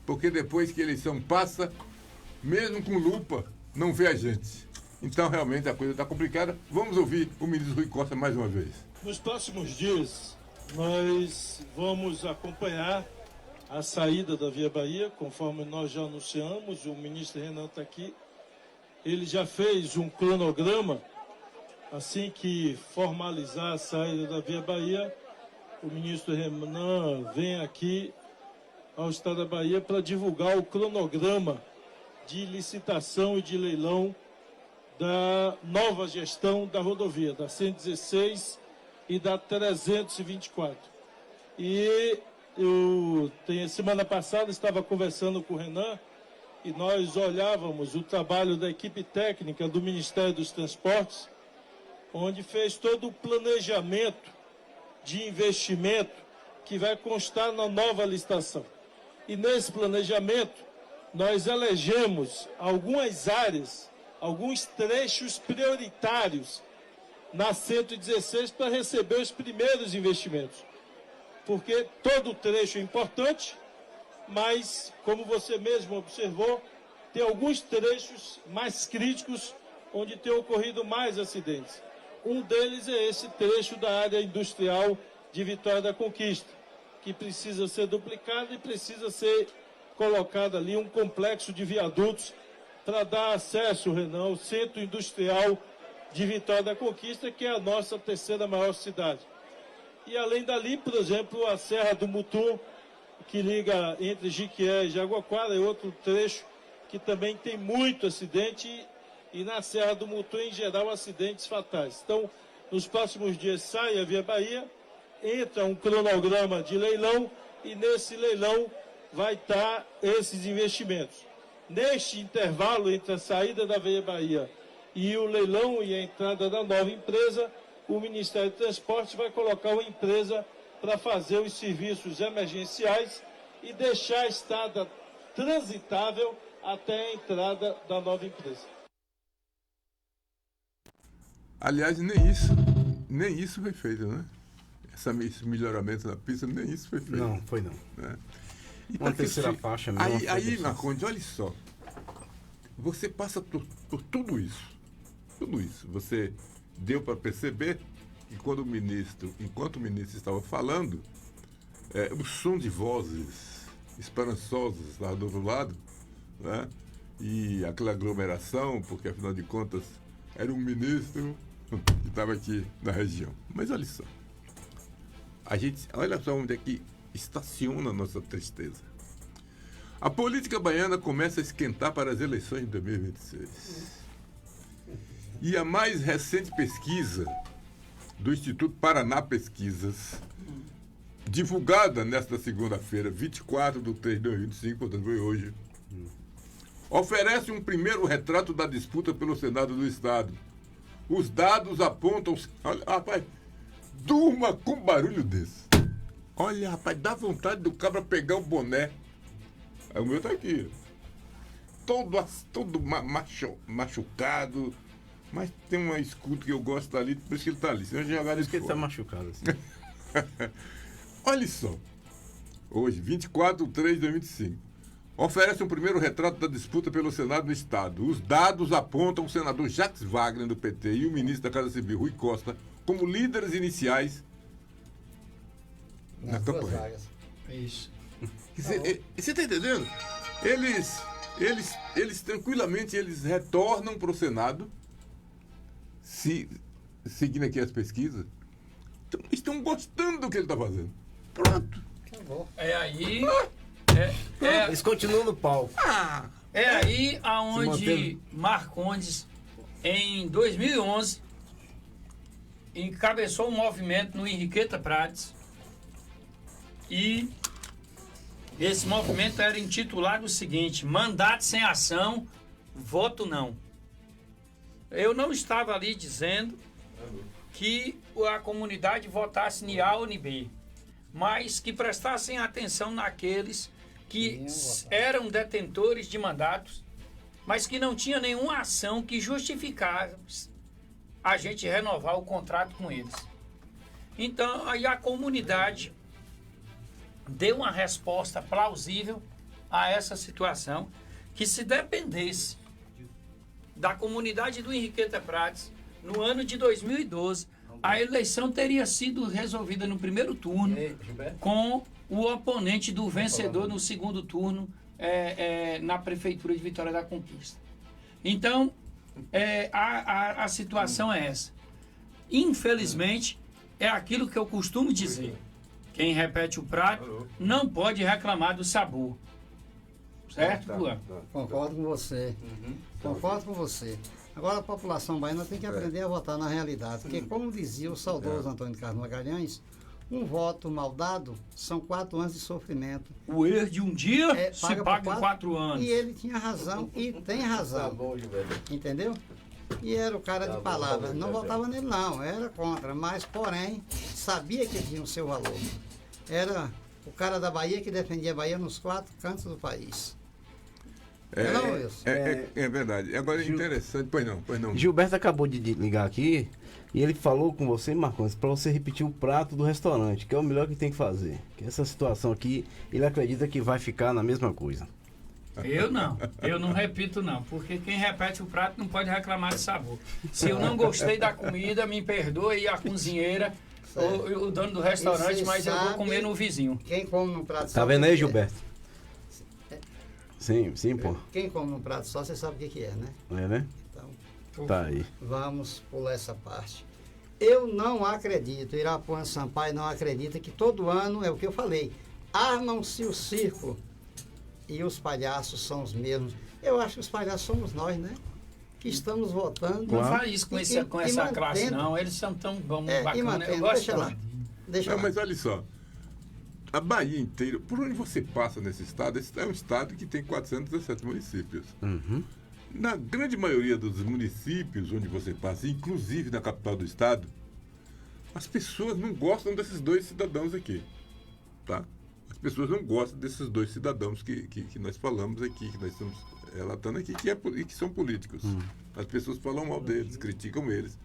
Porque depois que a eleição passa, mesmo com lupa, não vê a gente. Então, realmente, a coisa está complicada. Vamos ouvir o ministro Rui Costa mais uma vez. Nos próximos dias, nós vamos acompanhar a saída da Via Bahia, conforme nós já anunciamos, o ministro Renan está aqui. Ele já fez um cronograma, assim que formalizar a saída da Via Bahia, o ministro Renan vem aqui ao estado da Bahia para divulgar o cronograma de licitação e de leilão da nova gestão da rodovia, da 116 e da 324. E semana passada estava conversando com o Renan e nós olhávamos o trabalho da equipe técnica do Ministério dos Transportes, onde fez todo o planejamento de investimento que vai constar na nova licitação. E nesse planejamento, nós elegemos algumas áreas, alguns trechos prioritários na 116 para receber os primeiros investimentos. Porque todo trecho é importante, mas, como você mesmo observou, tem alguns trechos mais críticos onde tem ocorrido mais acidentes. Um deles é esse trecho da área industrial de Vitória da Conquista, que precisa ser duplicado e precisa ser colocado ali um complexo de viadutos para dar acesso, Renan, ao centro industrial de Vitória da Conquista, que é a nossa terceira maior cidade. E além dali, por exemplo, a Serra do Mutum, que liga entre Jiquié e Jaguaquara, é outro trecho que também tem muito acidente, e na Serra do Mutum, em geral, acidentes fatais. Então, nos próximos dias sai a Via Bahia, entra um cronograma de leilão, e nesse leilão vai estar esses investimentos. Neste intervalo entre a saída da Via Bahia e o leilão e a entrada da nova empresa, o Ministério do Transporte vai colocar uma empresa para fazer os serviços emergenciais e deixar a estrada transitável até a entrada da nova empresa. Aliás, nem isso foi feito, né? Esse melhoramento da pista, nem isso foi feito. Não, foi não. Né? E uma terceira faixa mesmo. Aí Marcondes, olha só. Você passa por tudo isso. Tudo isso. Você deu para perceber que enquanto o ministro estava falando, o som de vozes esperançosas lá do outro lado, né? E aquela aglomeração, porque afinal de contas era um ministro que estava aqui na região. Mas olha só. Olha só onde é que estaciona a nossa tristeza. A política baiana começa a esquentar para as eleições de 2026. E a mais recente pesquisa do Instituto Paraná Pesquisas, divulgada nesta segunda-feira, 24 de 3 de 2025, portanto foi hoje, oferece um primeiro retrato da disputa pelo Senado do Estado. Os dados apontam... Olha, rapaz, durma com barulho desse. Olha, rapaz, dá vontade do cabra pegar o boné. O meu tá aqui. Todo machucado. Mas tem uma escuta que eu gosto ali, por isso que ele tá ali. Senão eu jogar ele que ele tá machucado assim. Olha só. Hoje, 24 de 3 de 2025. Oferece um primeiro retrato da disputa pelo Senado do Estado. Os dados apontam o senador Jacques Wagner, do PT, e o ministro da Casa Civil, Rui Costa, como líderes iniciais na campanha. É isso. Você está entendendo? Eles tranquilamente retornam para o Senado, seguindo aqui as pesquisas, estão gostando do que ele está fazendo. Pronto. Acabou. É aí... Eles continuam no palco. É aí aonde Marcondes, em 2011, encabeçou um movimento no Henriqueta Prates, e esse movimento era intitulado o seguinte: mandato sem ação, voto não. Eu não estava ali dizendo que a comunidade votasse em A ou em B, mas que prestassem atenção naqueles que eram detentores de mandatos, mas que não tinha nenhuma ação que justificasse a gente renovar o contrato com eles. Então, aí a comunidade deu uma resposta plausível a essa situação, que se dependesse da comunidade do Henriqueta Prates, no ano de 2012, a eleição teria sido resolvida no primeiro turno com o oponente do vencedor no segundo turno na Prefeitura de Vitória da Conquista. Então, a situação é essa. Infelizmente, é aquilo que eu costumo dizer. Quem repete o prato não pode reclamar do sabor. Certo, Luan? Concordo com você. Concordo com você. Agora a população baiana tem que aprender a votar na realidade, porque como dizia o saudoso Antônio Carlos Magalhães, Um voto mal dado são 4 anos de sofrimento. O erro de um dia se paga em 4 anos. E ele tinha razão e tem razão. Tá bom, Gilberto. Entendeu? E era o cara Tá de bom, palavra. tá bom, Não tá bom. votava nele, não. Era contra. Mas, porém, sabia que tinha o seu valor. Era o cara da Bahia que defendia a Bahia nos 4 cantos do país. Não, Wilson? É verdade. Agora é interessante. Pois não. Gilberto acabou de ligar aqui e ele falou com você, Marcondes, para você repetir o prato do restaurante, que é o melhor que tem que fazer. Que essa situação aqui, ele acredita que vai ficar na mesma coisa. Eu não repito não, porque quem repete o prato não pode reclamar de sabor. Se eu não gostei da comida, me perdoe a cozinheira, o dono do restaurante, mas eu vou comer no vizinho. Quem come num prato só... Tá vendo aí, sabe o que Gilberto? Sim, pô. é. Quem come num prato só, você sabe o que é, né? É, né? Então, Tá aí. vamos pular essa parte. Eu não acredito, Irapuã Sampaio não acredita que todo ano, é o que eu falei, armam-se o circo e os palhaços são os mesmos. Eu acho que os palhaços somos nós, né? Que estamos votando. Não faz isso com, essa classe não, eles são tão bacanas, eu gosto deixa lá. também. Deixa Não, lá. mas olha só. A Bahia inteira, por onde você passa nesse estado, esse é um estado que tem 417 municípios. Uhum. Na grande maioria dos municípios onde você passa, inclusive na capital do estado, as pessoas não gostam desses 2 cidadãos aqui. Tá? As pessoas não gostam desses 2 cidadãos que nós falamos aqui, que nós estamos relatando aqui, que são políticos. As pessoas falam mal deles, criticam eles.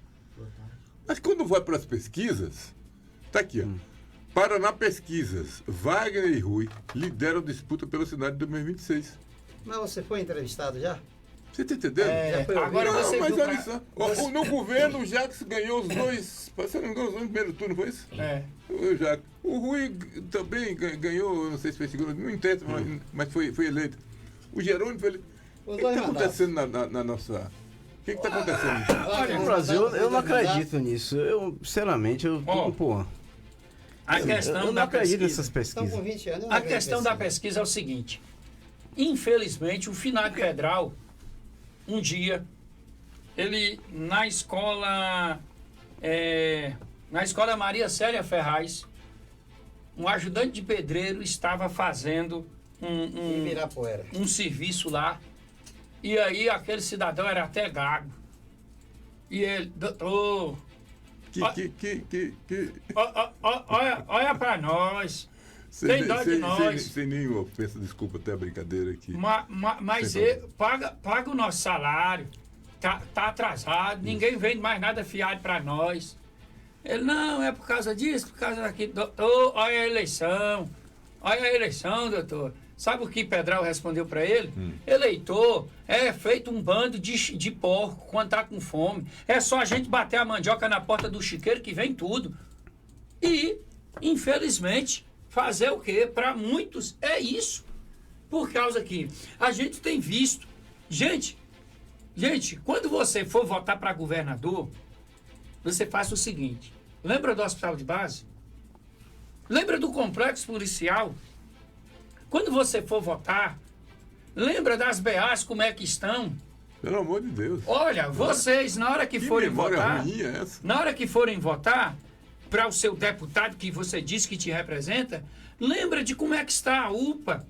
Mas quando vai para as pesquisas, tá aqui, ó. Paraná Pesquisas, Wagner e Rui lideram disputa pela cidade de 2026. Mas você foi entrevistado já? Você tá entendendo? Já foi Agora ouvido? você Não, mas viu olha só. No governo, o Jacques ganhou os 2. Você não ganhou os 2 no primeiro turno, foi isso? É. O Rui também ganhou, não sei se foi segundo, não entendo, mas foi eleito. O Jerônimo foi eleito. O que está acontecendo na nossa. O que está acontecendo? No Brasil, eu não acredito nisso. Eu, sinceramente, eu tô com porra. A questão Eu não da acredito pesquisa. nessas Estão com pesquisas. 20 anos. eu não A acredito questão nisso. da pesquisa é o seguinte. Infelizmente, o Finado Federal, um dia, ele na escola Maria Célia Ferraz, um ajudante de pedreiro estava fazendo Em Ibirapuera. um serviço lá. E aí aquele cidadão era até gago. E ele, doutor, olha para nós. Tem dó de nós. Sem nenhuma ofensa, desculpa até a brincadeira aqui. Mas ele paga o nosso salário. Tá atrasado, ninguém vende mais nada fiado para nós. Ele, não, é por causa disso, por causa daquilo. Doutor, olha a eleição, doutor. Sabe o que Pedral respondeu para ele? Eleitor é feito um bando de porco quando tá com fome. É só a gente bater a mandioca na porta do chiqueiro que vem tudo. E, infelizmente, fazer o quê? Para muitos é isso. Por causa que a gente tem visto. Gente, quando você for votar para governador, você faça o seguinte. Lembra do hospital de base? Lembra do complexo policial? Quando você for votar, lembra das BAs como é que estão? Pelo amor de Deus. Olha, vocês, na hora que forem votar, ruim é essa? na hora que forem votar para o seu deputado que você disse que te representa, lembra de como é que está a UPA.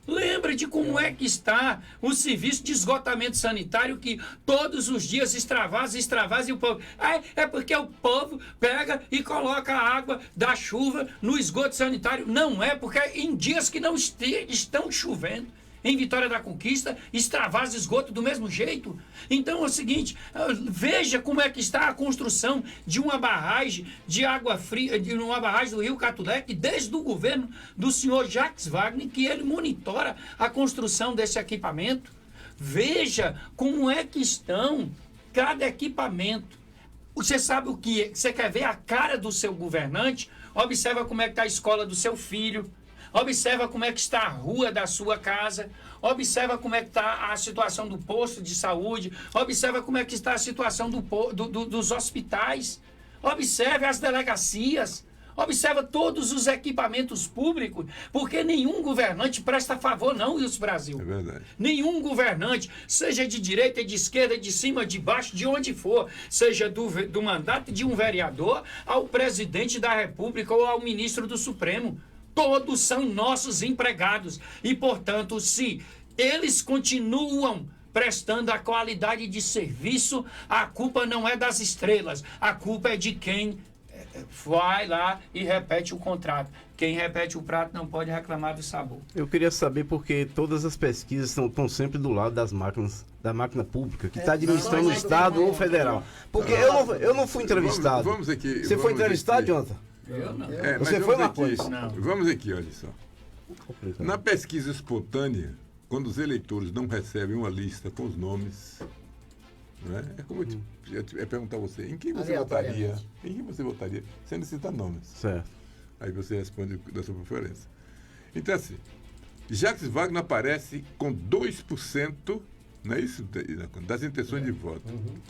Lembra de como é que está o serviço de esgotamento sanitário que todos os dias extravasa e o povo... É porque o povo pega e coloca a água da chuva no esgoto sanitário. Não é, porque em dias que não estão chovendo, em Vitória da Conquista, extravasa esgoto do mesmo jeito. Então é o seguinte, veja como é que está a construção de uma barragem de água fria, de uma barragem do Rio Catulec, desde o governo do senhor Jacques Wagner, que ele monitora a construção desse equipamento. Veja como é que estão cada equipamento. Você sabe o que é? Você quer ver a cara do seu governante? Observa como é que está a escola do seu filho. Observa como é que está a rua da sua casa. Observa como é que está a situação do posto de saúde. Observa como é que está a situação dos hospitais. Observe as delegacias. Observa todos os equipamentos públicos, porque nenhum governante presta favor não, Wilson Brasil. É verdade. Nenhum governante, seja de direita, de esquerda, de cima, de baixo, de onde for, seja do mandato de um vereador ao presidente da República ou ao ministro do Supremo, todos são nossos empregados. E, portanto, se eles continuam prestando a qualidade de serviço, a culpa não é das estrelas, a culpa é de quem vai lá e repete o contrato. Quem repete o prato não pode reclamar do sabor. Eu queria saber porque todas as pesquisas estão sempre do lado das máquinas, da máquina pública, que está administrando o Estado ou federal. Porque eu não fui entrevistado. Vamos aqui. Você foi entrevistado, Jonathan? Eu não. Você foi uma coisa? Vamos aqui, olha só. Na pesquisa espontânea, quando os eleitores não recebem uma lista com os nomes, né, é como eu perguntar a você, em quem você votaria? Em quem você votaria? Sem citar nomes. Certo. Aí você responde da sua preferência. Então, assim, Jacques Wagner aparece com 2%, não é isso? Das intenções de voto,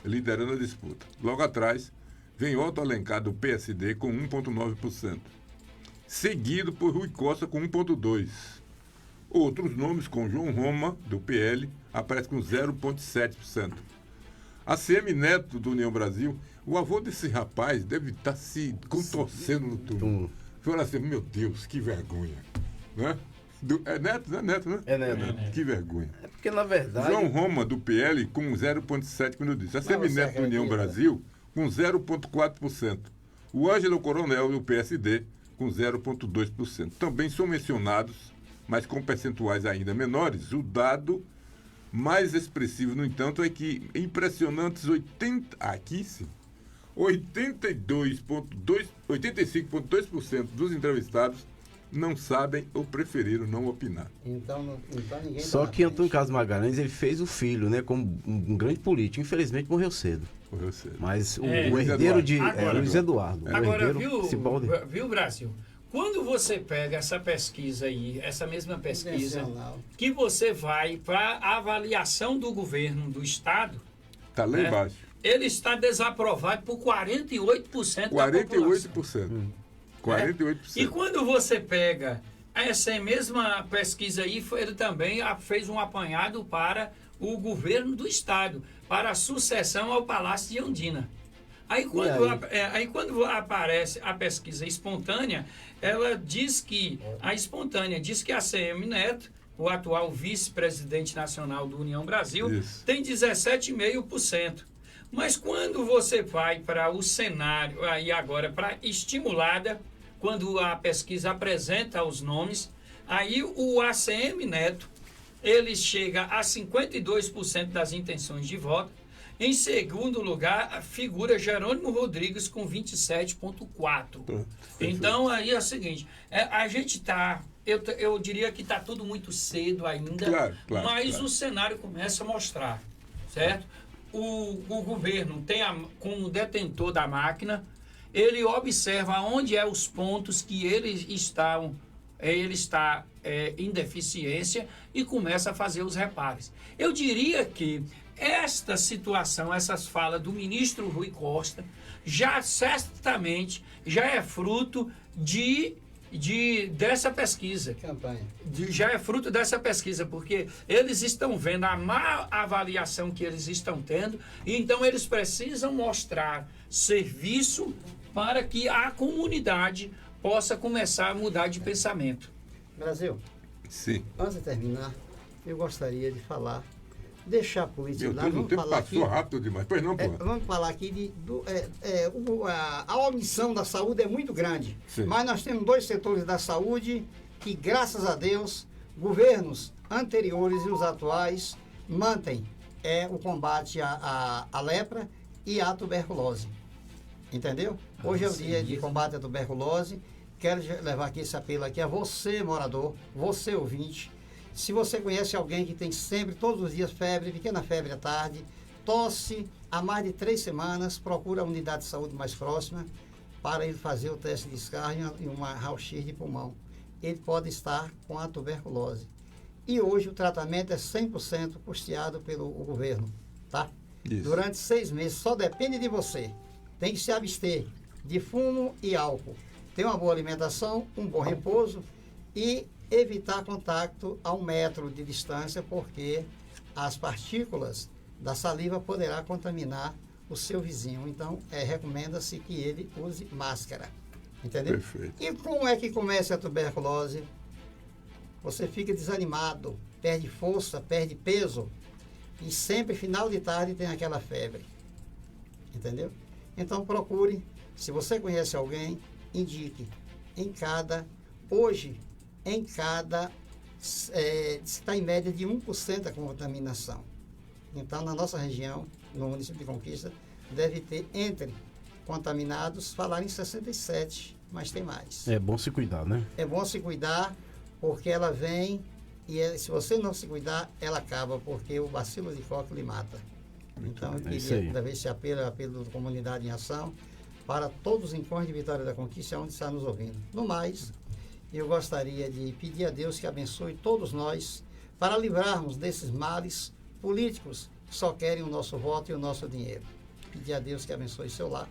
liderando a disputa. Logo atrás, vem Otto Alencar, do PSD, com 1,9%. Seguido por Rui Costa, com 1,2%. Outros nomes, como João Roma, do PL, aparece com 0,7%. ACM Neto, do União Brasil, o avô desse rapaz deve estar se contorcendo no túmulo. Fala assim, meu Deus, que vergonha. Né? É Neto, né? Neto, né? É Neto. Que vergonha. É porque, na verdade... João Roma, do PL, com 0,7%, como eu disse. ACM Neto, do União Brasil, com 0,4%. O Ângelo Coronel, do PSD, com 0,2%. Também são mencionados, mas com percentuais ainda menores. O dado mais expressivo, no entanto, é que impressionantes 85,2% dos entrevistados não sabem ou preferiram não opinar. Então ninguém... Só que Antônio Carlos Magalhães, ele fez o filho, né, como um grande político. Infelizmente morreu cedo. Mas o herdeiro de Luiz Eduardo. Agora, viu, Brasil? Quando você pega essa pesquisa aí, essa mesma pesquisa, que você vai para a avaliação do governo do Estado... Está lá embaixo. Ele está desaprovado por 48% da população. 48%. E quando você pega essa mesma pesquisa aí, ele também fez um apanhado para o governo do Estado, para a sucessão ao Palácio de Ondina. Aí quando aparece a pesquisa espontânea, ela diz que, a espontânea diz que a ACM Neto, o atual vice-presidente nacional do União Brasil, tem 17,5%. Mas quando você vai para o cenário, aí agora para estimulada, quando a pesquisa apresenta os nomes, aí o ACM Neto, ele chega a 52% das intenções de voto. Em segundo lugar, figura Jerônimo Rodrigues com 27,4%. Então, aí é o seguinte, a gente está... Eu diria que está tudo muito cedo ainda, mas o cenário começa a mostrar, certo? O governo tem como detentor da máquina, ele observa onde é os pontos que ele está em deficiência e começa a fazer os reparos. Eu diria que esta situação, essas falas do ministro Rui Costa, já certamente já é fruto dessa pesquisa. Já é fruto dessa pesquisa, porque eles estão vendo a má avaliação que eles estão tendo, e então eles precisam mostrar serviço para que a comunidade possa começar a mudar de pensamento. Brasil, sim. Antes de terminar, eu gostaria de falar, deixar a política lá. O tempo passou rápido demais. Pois não, pô. Vamos falar aqui a omissão da saúde é muito grande. Sim. Mas nós temos 2 setores da saúde que, graças a Deus, governos anteriores e os atuais mantêm o combate à lepra e à tuberculose. Entendeu? Hoje é o dia de combate à tuberculose. Quero levar aqui esse apelo aqui a você, morador, você, ouvinte. Se você conhece alguém que tem sempre, todos os dias, febre, pequena febre à tarde, tosse há mais de 3 semanas, procura a unidade de saúde mais próxima para ele fazer o teste de descarga e uma raio-x de pulmão. Ele pode estar com a tuberculose. E hoje o tratamento é 100% custeado pelo governo, tá? Isso. Durante 6 meses, só depende de você. Tem que se abster de fumo e álcool. ter uma boa alimentação, um bom repouso e evitar contato a 1 metro de distância, porque as partículas da saliva poderá contaminar o seu vizinho. Então, recomenda-se que ele use máscara. Entendeu? Perfeito. E como é que começa a tuberculose? Você fica desanimado, perde força, perde peso e sempre, final de tarde, tem aquela febre. Entendeu? Então, procure, se você conhece alguém, indique. Hoje, está em média de 1% a contaminação. Então, na nossa região, no município de Conquista, deve ter entre contaminados, falaram em 67, mas tem mais. É bom se cuidar, né? É bom se cuidar, porque ela vem e se você não se cuidar, ela acaba, porque o bacilo de Koch lhe mata. Então, eu queria, cada vez, esse apelo da Comunidade em Ação, para todos os encontros de Vitória da Conquista, onde está nos ouvindo. No mais, eu gostaria de pedir a Deus que abençoe todos nós, para livrarmos desses males políticos que só querem o nosso voto e o nosso dinheiro. Pedir a Deus que abençoe seu lar,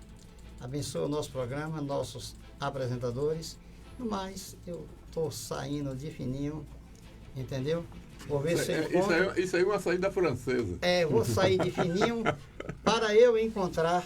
abençoe o nosso programa, nossos apresentadores. No mais, eu estou saindo de fininho, entendeu? Vou ver se eu encontro... Isso aí é uma saída francesa. Vou sair de fininho para eu encontrar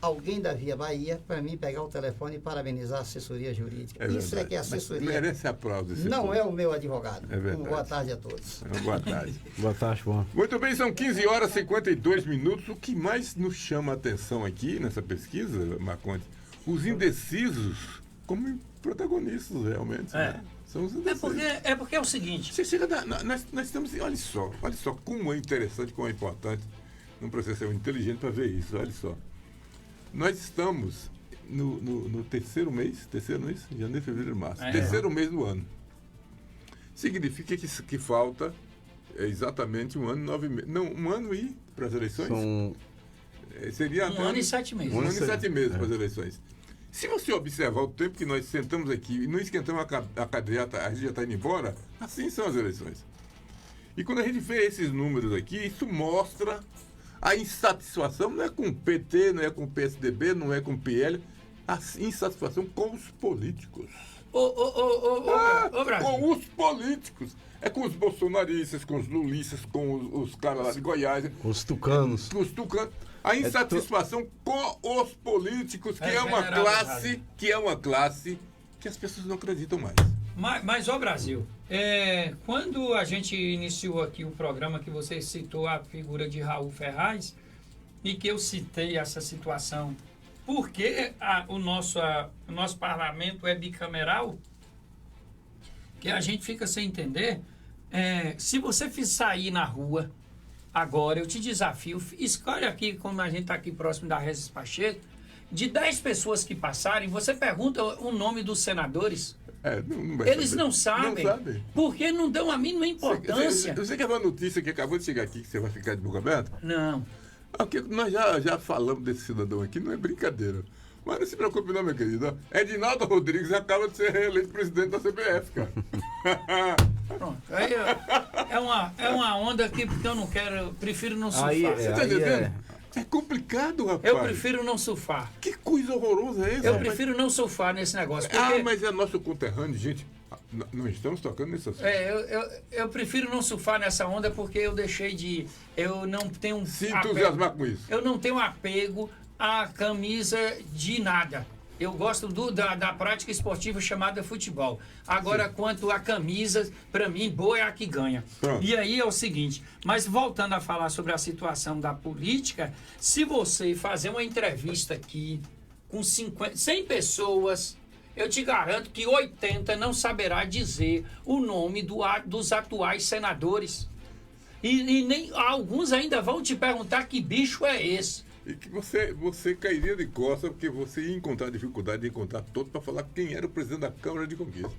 alguém da Via Bahia para mim pegar o telefone e parabenizar a assessoria jurídica. Isso verdade. É que a assessoria merece aplausos. Não é o meu advogado. Boa tarde a todos. Boa tarde. Boa tarde, João. Muito bem, são 15 horas e 52 minutos. O que mais nos chama a atenção aqui nessa pesquisa, Marcondes, os indecisos como protagonistas realmente. Né? São os indecisos. Porque é o seguinte. Você chega nós estamos. Olha só como é interessante, como é importante. Não precisa ser inteligente para ver isso. Olha só. Nós estamos no terceiro mês, janeiro, fevereiro, março. Terceiro mês do ano. Significa que falta exatamente 1 ano e 9 meses. Não, 1 ano e para as eleições? Seria 1 ano e 7 meses. 1 ano e 7 meses para as eleições. Se você observar o tempo que nós sentamos aqui e não esquentamos a cadeia, a gente já está indo embora, assim são as eleições. E quando a gente vê esses números aqui, isso mostra a insatisfação, não é com o PT, não é com o PSDB, não é com o PL, a insatisfação com os políticos. Brasil. Com os políticos. É com os bolsonaristas, com os lulistas, com os caras lá de Goiás. Com os tucanos. Com os tucanos. A insatisfação com os políticos, que é uma classe que as pessoas não acreditam mais. Mas Brasil, quando a gente iniciou aqui o programa, que você citou a figura de Raul Ferraz, e que eu citei essa situação, porque o nosso parlamento é bicameral, que a gente fica sem entender. Se você sair na rua agora, eu te desafio, escolhe aqui, como a gente está aqui próximo da Regis Pacheco, de 10 pessoas que passarem, você pergunta o nome dos senadores. Eles não sabem. Porque não dão a mínima importância. Você quer uma notícia que acabou de chegar aqui, que você vai ficar de boca aberta? Não. Porque nós já falamos desse cidadão aqui, não é brincadeira. Mas não se preocupe não, meu querido. Edinaldo Rodrigues acaba de ser reeleito presidente da CBF, cara. Pronto. Aí é uma onda que eu não quero, prefiro não surfar. Você tá entendendo? É complicado, rapaz. Eu prefiro não surfar. Que coisa horrorosa é essa? Eu prefiro não surfar nesse negócio. Porque... mas é nosso conterrâneo, gente. Não estamos tocando nesse assunto. Eu prefiro não surfar nessa onda porque eu deixei de... Eu não tenho... Se entusiasmar com isso. Eu não tenho apego à camisa de nada. Eu gosto da prática esportiva chamada futebol. Agora, sim, quanto à camisa, para mim, boa é a que ganha. Pronto. E aí é o seguinte, mas voltando a falar sobre a situação da política, se você fazer uma entrevista aqui com 100 pessoas, eu te garanto que 80 não saberá dizer o nome dos atuais senadores. E nem alguns ainda vão te perguntar que bicho é esse. E que você cairia de costas porque você ia encontrar dificuldade de encontrar todos para falar quem era o presidente da Câmara de Conquista.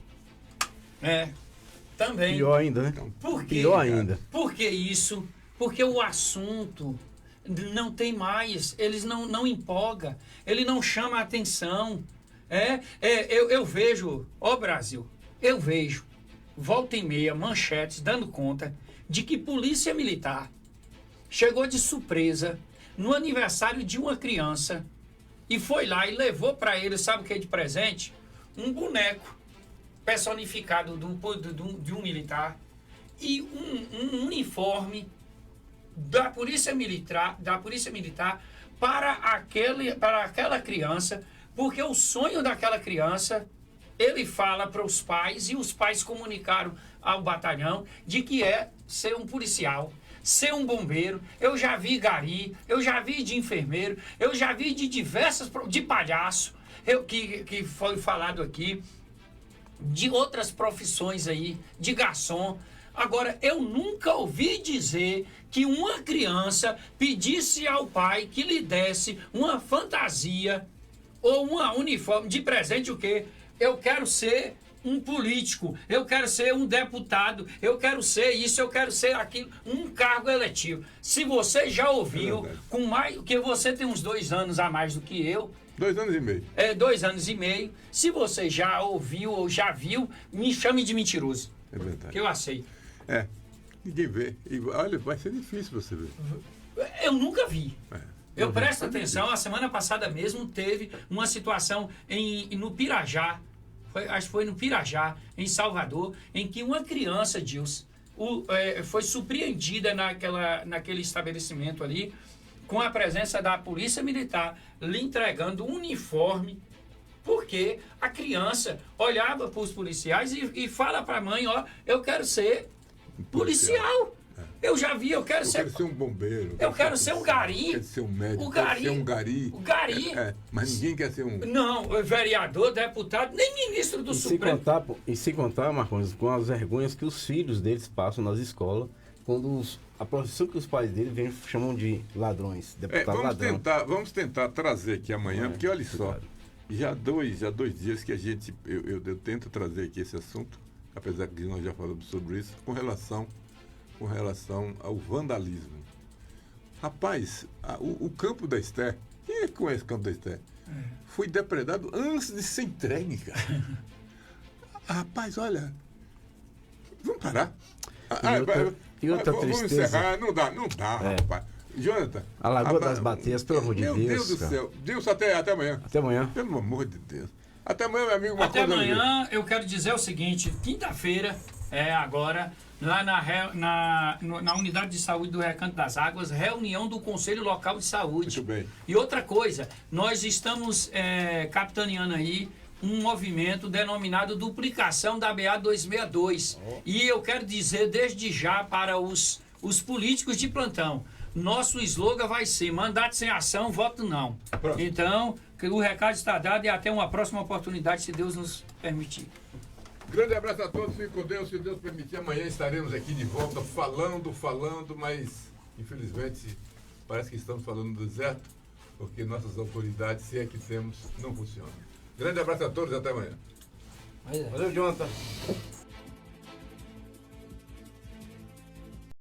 Também. Pior ainda, né? Por quê? Pior ainda. Por que isso? Porque o assunto não tem mais, eles não empolga, ele não chama a atenção. Eu vejo, Brasil, eu vejo, volta e meia, manchetes dando conta de que polícia militar chegou de surpresa no aniversário de uma criança e foi lá e levou para ele, sabe o que é de presente? um boneco personificado de um militar e um uniforme da Polícia Militar para aquela criança, porque o sonho daquela criança, ele fala para os pais, e os pais comunicaram ao batalhão de que é ser um policial, ser um bombeiro. Eu já vi gari, eu já vi de enfermeiro, eu já vi de palhaço, que foi falado aqui, de outras profissões aí, de garçom. Agora, eu nunca ouvi dizer que uma criança pedisse ao pai que lhe desse uma fantasia ou uma uniforme de presente, o quê? Eu quero ser um político, eu quero ser um deputado, eu quero ser isso, eu quero ser aquilo, um cargo eletivo. Se você já ouviu, com mais, que você tem uns 2 anos a mais do que eu. 2 anos e meio. 2 anos e meio. Se você já ouviu ou já viu, me chame de mentiroso. É verdade. Que eu aceito. Ninguém vê. E, olha, vai ser difícil você ver. Eu nunca vi. Eu presto atenção, a semana passada mesmo teve uma situação no Pirajá, acho que foi no Pirajá, em Salvador, em que uma criança, Gilson, foi surpreendida naquele estabelecimento ali, com a presença da Polícia Militar, lhe entregando um uniforme, porque a criança olhava para os policiais e fala para a mãe, ó, eu quero ser policial. Eu já vi, eu quero ser um bombeiro. Eu quero ser um gari. Eu quero ser um médico. O gari. Quero ser um gari. O gari. Mas ninguém quer ser um... Não, vereador, deputado, nem ministro do Supremo. E sem contar, Marcondes, com as vergonhas que os filhos deles passam nas escolas, quando a profissão que os pais deles chamam de ladrões, deputado ladrão. Vamos tentar trazer aqui amanhã, porque olha só, já há dois dias que eu tento trazer aqui esse assunto, apesar que nós já falamos sobre isso, com relação ao vandalismo. Rapaz, o campo da Esté, quem é que conhece o campo da Esté? Foi depredado antes de ser entregue, cara. Rapaz, olha, vamos parar. E outra vamos tristeza. encerrar, não dá, rapaz. Jonathan. A Lagoa das Bateias, pelo amor de Deus. Meu Deus do céu. Deus, até amanhã. Até amanhã. Pelo amor de Deus. Até amanhã, meu amigo. Até amanhã, eu quero dizer o seguinte, quinta-feira, agora, lá na Unidade de Saúde do Recanto das Águas, reunião do Conselho Local de Saúde. Muito bem. E outra coisa, nós estamos capitaneando aí um movimento denominado Duplicação da BA 262. E eu quero dizer desde já para os políticos de plantão, nosso slogan vai ser mandato sem ação, voto não. Pronto. Então, o recado está dado e até uma próxima oportunidade, se Deus nos permitir. Grande abraço a todos, fique com Deus, se Deus permitir, amanhã estaremos aqui de volta falando, mas infelizmente parece que estamos falando do deserto, porque nossas autoridades, se é que temos, não funcionam. Grande abraço a todos e até amanhã. Valeu, Jonathan.